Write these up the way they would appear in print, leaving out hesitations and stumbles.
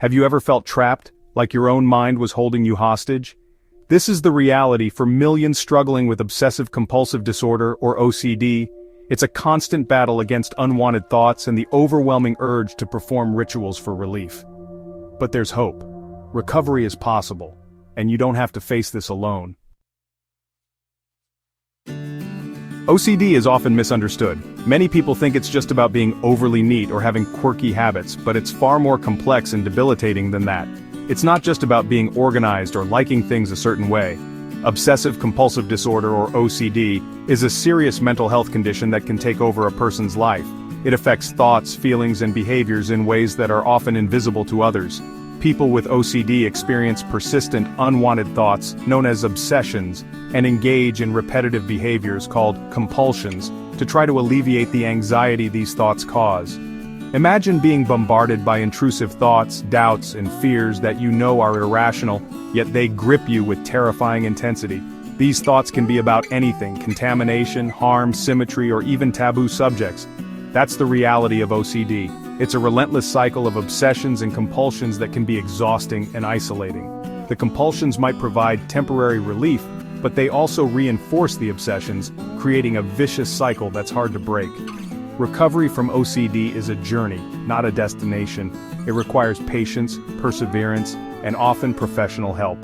Have you ever felt trapped, like your own mind was holding you hostage? This is the reality for millions struggling with obsessive-compulsive disorder, or OCD. It's a constant battle against unwanted thoughts and the overwhelming urge to perform rituals for relief. But there's hope. Recovery is possible, and you don't have to face this alone. OCD is often misunderstood. Many people think it's just about being overly neat or having quirky habits, but it's far more complex and debilitating than that. It's not just about being organized or liking things a certain way. Obsessive-compulsive disorder, or OCD, is a serious mental health condition that can take over a person's life. It affects thoughts, feelings, and behaviors in ways that are often invisible to others. People with OCD experience persistent, unwanted thoughts, known as obsessions, and engage in repetitive behaviors called compulsions, to try to alleviate the anxiety these thoughts cause. Imagine being bombarded by intrusive thoughts, doubts, and fears that you know are irrational, yet they grip you with terrifying intensity. These thoughts can be about anything: contamination, harm, symmetry, or even taboo subjects. That's the reality of OCD. It's a relentless cycle of obsessions and compulsions that can be exhausting and isolating. The compulsions might provide temporary relief, but they also reinforce the obsessions, creating a vicious cycle that's hard to break. Recovery from OCD is a journey, not a destination. It requires patience, perseverance, and often professional help.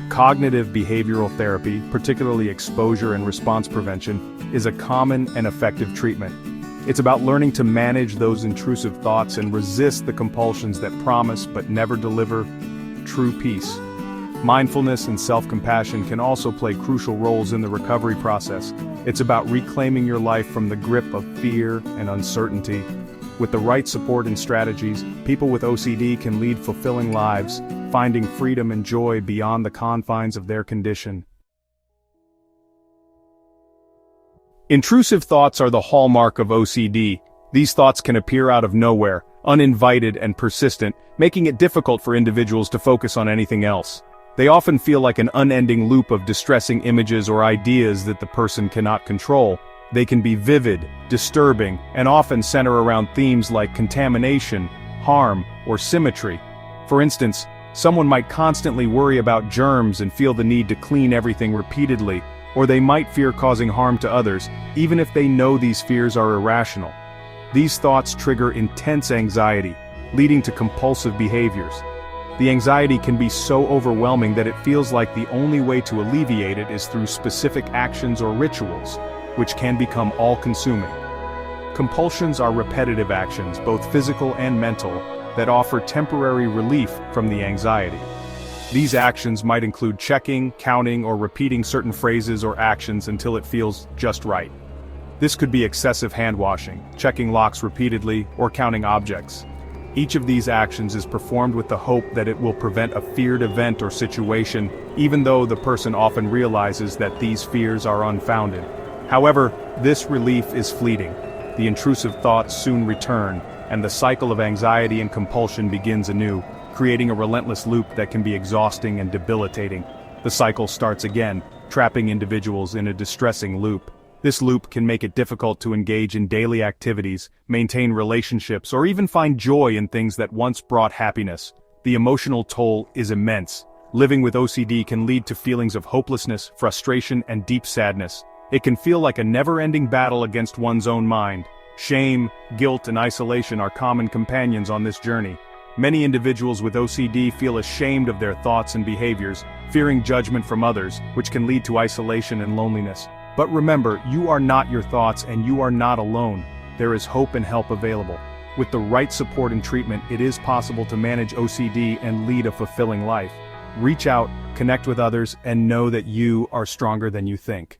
Cognitive behavioral therapy, particularly exposure and response prevention, is a common and effective treatment. It's about learning to manage those intrusive thoughts and resist the compulsions that promise but never deliver true peace. Mindfulness and self-compassion can also play crucial roles in the recovery process. It's about reclaiming your life from the grip of fear and uncertainty. With the right support and strategies, people with OCD can lead fulfilling lives, finding freedom and joy beyond the confines of their condition. Intrusive thoughts are the hallmark of OCD. These thoughts can appear out of nowhere, uninvited and persistent, making it difficult for individuals to focus on anything else. They often feel like an unending loop of distressing images or ideas that the person cannot control. They can be vivid, disturbing, and often center around themes like contamination, harm, or symmetry. For instance, someone might constantly worry about germs and feel the need to clean everything repeatedly, or they might fear causing harm to others, even if they know these fears are irrational. These thoughts trigger intense anxiety, leading to compulsive behaviors. The anxiety can be so overwhelming that it feels like the only way to alleviate it is through specific actions or rituals, which can become all-consuming. Compulsions are repetitive actions, both physical and mental, that offer temporary relief from the anxiety. These actions might include checking, counting, or repeating certain phrases or actions until it feels just right. This could be excessive hand-washing, checking locks repeatedly, or counting objects. Each of these actions is performed with the hope that it will prevent a feared event or situation, even though the person often realizes that these fears are unfounded. However, this relief is fleeting. The intrusive thoughts soon return, and the cycle of anxiety and compulsion begins anew, creating a relentless loop that can be exhausting and debilitating. The cycle starts again, trapping individuals in a distressing loop. This loop can make it difficult to engage in daily activities, maintain relationships, or even find joy in things that once brought happiness. The emotional toll is immense. Living with OCD can lead to feelings of hopelessness, frustration, and deep sadness. It can feel like a never-ending battle against one's own mind. Shame, guilt, and isolation are common companions on this journey. Many individuals with OCD feel ashamed of their thoughts and behaviors, fearing judgment from others, which can lead to isolation and loneliness. But remember, you are not your thoughts and you are not alone. There is hope and help available. With the right support and treatment, it is possible to manage OCD and lead a fulfilling life. Reach out, connect with others, and know that you are stronger than you think.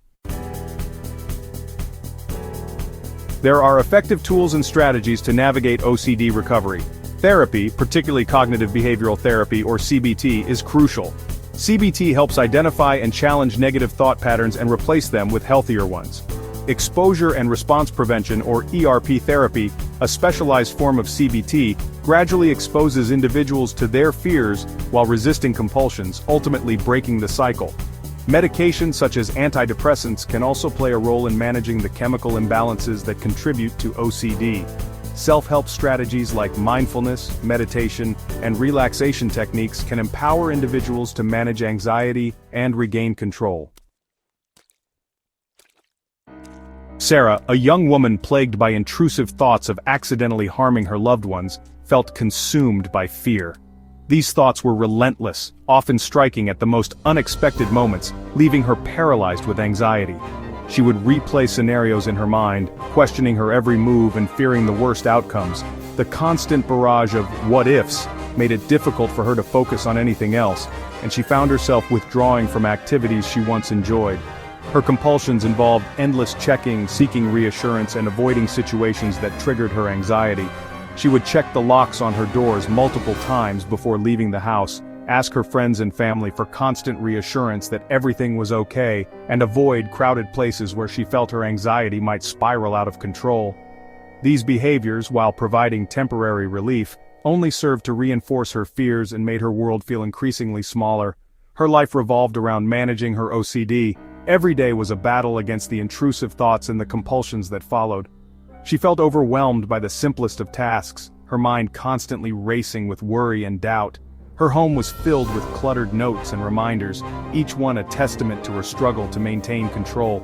There are effective tools and strategies to navigate OCD recovery. Therapy, particularly cognitive behavioral therapy or CBT, is crucial. CBT helps identify and challenge negative thought patterns and replace them with healthier ones. Exposure and response prevention, or ERP therapy, a specialized form of CBT, gradually exposes individuals to their fears while resisting compulsions, ultimately breaking the cycle. Medications such as antidepressants can also play a role in managing the chemical imbalances that contribute to OCD. Self-help strategies like mindfulness, meditation, and relaxation techniques can empower individuals to manage anxiety and regain control. Sarah, a young woman plagued by intrusive thoughts of accidentally harming her loved ones, felt consumed by fear. These thoughts were relentless, often striking at the most unexpected moments, leaving her paralyzed with anxiety. She would replay scenarios in her mind, questioning her every move and fearing the worst outcomes. The constant barrage of what-ifs made it difficult for her to focus on anything else, and she found herself withdrawing from activities she once enjoyed. Her compulsions involved endless checking, seeking reassurance, and avoiding situations that triggered her anxiety. She would check the locks on her doors multiple times before leaving the house, ask her friends and family for constant reassurance that everything was okay, and avoid crowded places where she felt her anxiety might spiral out of control. These behaviors, while providing temporary relief, only served to reinforce her fears and made her world feel increasingly smaller. Her life revolved around managing her OCD. Every day was a battle against the intrusive thoughts and the compulsions that followed. She felt overwhelmed by the simplest of tasks, her mind constantly racing with worry and doubt. Her home was filled with cluttered notes and reminders, each one a testament to her struggle to maintain control.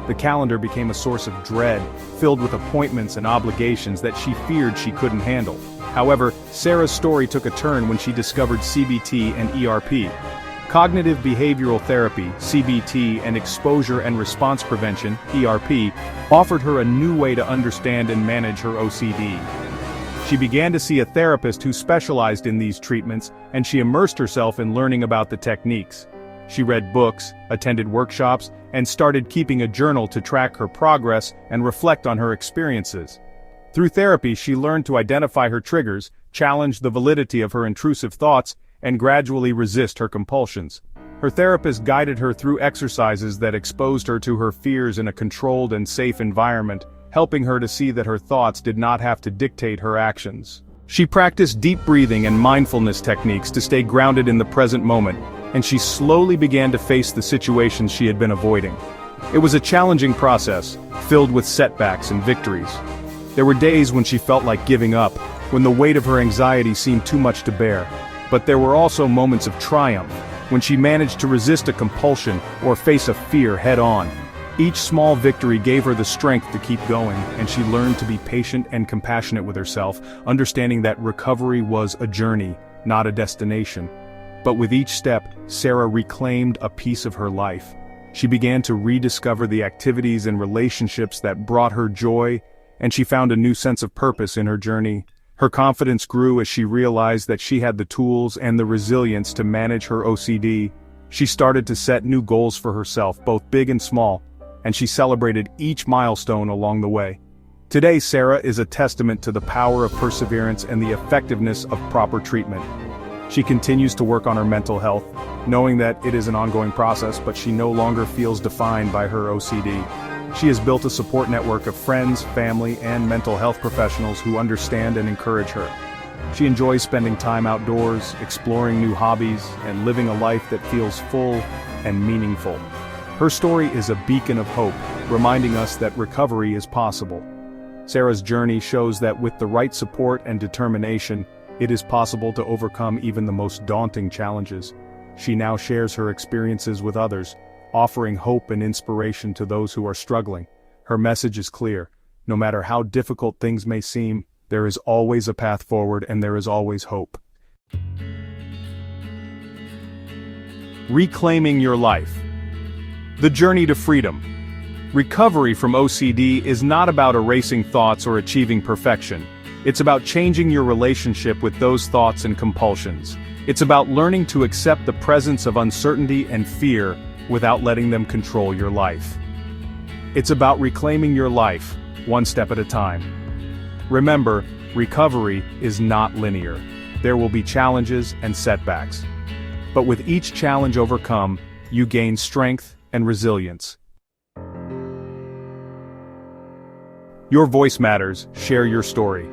The calendar became a source of dread, filled with appointments and obligations that she feared she couldn't handle. However, Sarah's story took a turn when she discovered CBT and ERP. Cognitive behavioral therapy, CBT, and exposure and response prevention, ERP, offered her a new way to understand and manage her OCD. She began to see a therapist who specialized in these treatments, and she immersed herself in learning about the techniques. She read books, attended workshops, and started keeping a journal to track her progress and reflect on her experiences. Through therapy, she learned to identify her triggers, challenge the validity of her intrusive thoughts, and gradually resist her compulsions. Her therapist guided her through exercises that exposed her to her fears in a controlled and safe environment, helping her to see that her thoughts did not have to dictate her actions. She practiced deep breathing and mindfulness techniques to stay grounded in the present moment, and she slowly began to face the situations she had been avoiding. It was a challenging process, filled with setbacks and victories. There were days when she felt like giving up, when the weight of her anxiety seemed too much to bear. But there were also moments of triumph, when she managed to resist a compulsion or face a fear head-on. Each small victory gave her the strength to keep going, and she learned to be patient and compassionate with herself, understanding that recovery was a journey, not a destination. But with each step, Sarah reclaimed a piece of her life. She began to rediscover the activities and relationships that brought her joy, and she found a new sense of purpose in her journey. Her confidence grew as she realized that she had the tools and the resilience to manage her OCD. She started to set new goals for herself, both big and small, and she celebrated each milestone along the way. Today, Sarah is a testament to the power of perseverance and the effectiveness of proper treatment. She continues to work on her mental health, knowing that it is an ongoing process, but she no longer feels defined by her OCD. She has built a support network of friends, family, and mental health professionals who understand and encourage her. She enjoys spending time outdoors, exploring new hobbies, and living a life that feels full and meaningful. Her story is a beacon of hope, reminding us that recovery is possible. Sarah's journey shows that with the right support and determination, it is possible to overcome even the most daunting challenges. She now shares her experiences with others, offering hope and inspiration to those who are struggling. Her message is clear. No matter how difficult things may seem, there is always a path forward and there is always hope. Reclaiming your life. The journey to freedom. Recovery from OCD is not about erasing thoughts or achieving perfection. It's about changing your relationship with those thoughts and compulsions. It's about learning to accept the presence of uncertainty and fear without letting them control your life. It's about reclaiming your life, one step at a time. Remember, recovery is not linear. There will be challenges and setbacks. But with each challenge overcome, you gain strength and resilience. Your voice matters. Share your story.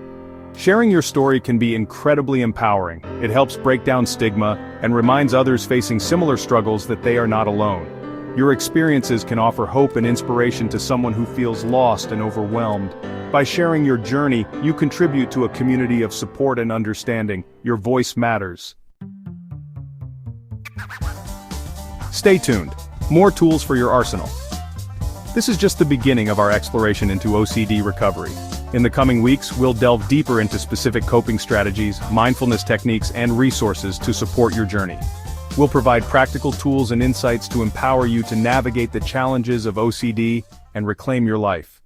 Sharing your story can be incredibly empowering. It helps break down stigma and reminds others facing similar struggles that they are not alone. Your experiences can offer hope and inspiration to someone who feels lost and overwhelmed. By sharing your journey, you contribute to a community of support and understanding. Your voice matters. Stay tuned. More tools for your arsenal. This is just the beginning of our exploration into OCD recovery. In the coming weeks, we'll delve deeper into specific coping strategies, mindfulness techniques, and resources to support your journey. We'll provide practical tools and insights to empower you to navigate the challenges of OCD and reclaim your life.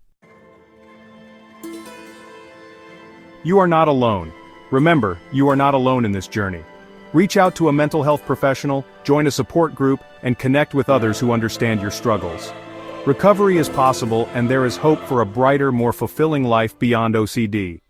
You are not alone. Remember, you are not alone in this journey. Reach out to a mental health professional, join a support group, and connect with others who understand your struggles. Recovery is possible, and there is hope for a brighter, more fulfilling life beyond OCD.